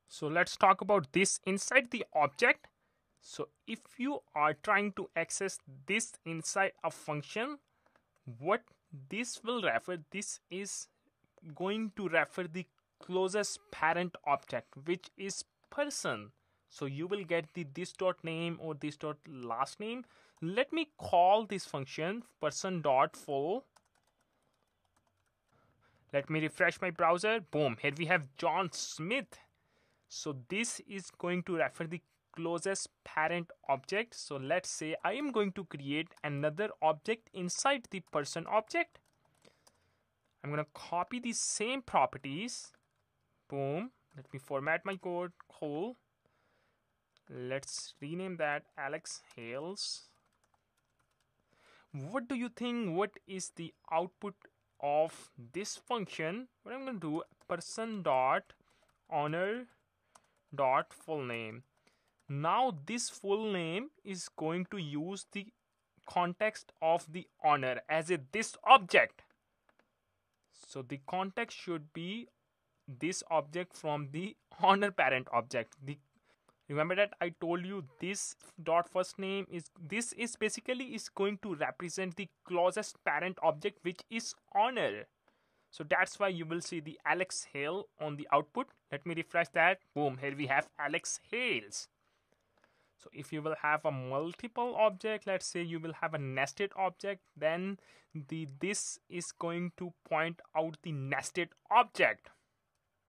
So let's talk about this inside the object. So if you are trying to access this inside a function, what this will refer, this is going to refer the closest parent object, which is person. So you will get the this dot name or this dot last name. Let me call this function person dot full. Let me refresh my browser. Boom, here we have John Smith. So this is going to refer the closest parent object. So let's say I am going to create another object inside the person object. I'm going to copy the same properties. Boom. Let me format my code. Cool. Let's rename that Alex Hales. What do you think? What is the output of this function? What I'm going to do, person dot honor dot full name. Now this full name is going to use the context of the honor as a this object. So the context should be this object from the honor parent object. Remember that I told you this dot first name is basically is going to represent the closest parent object, which is honor. So that's why you will see the Alex Hale on the output. Let me refresh that. Boom, here we have Alex Hales. So if you will have a multiple object, let's say you will have a nested object, then this is going to point out the nested object.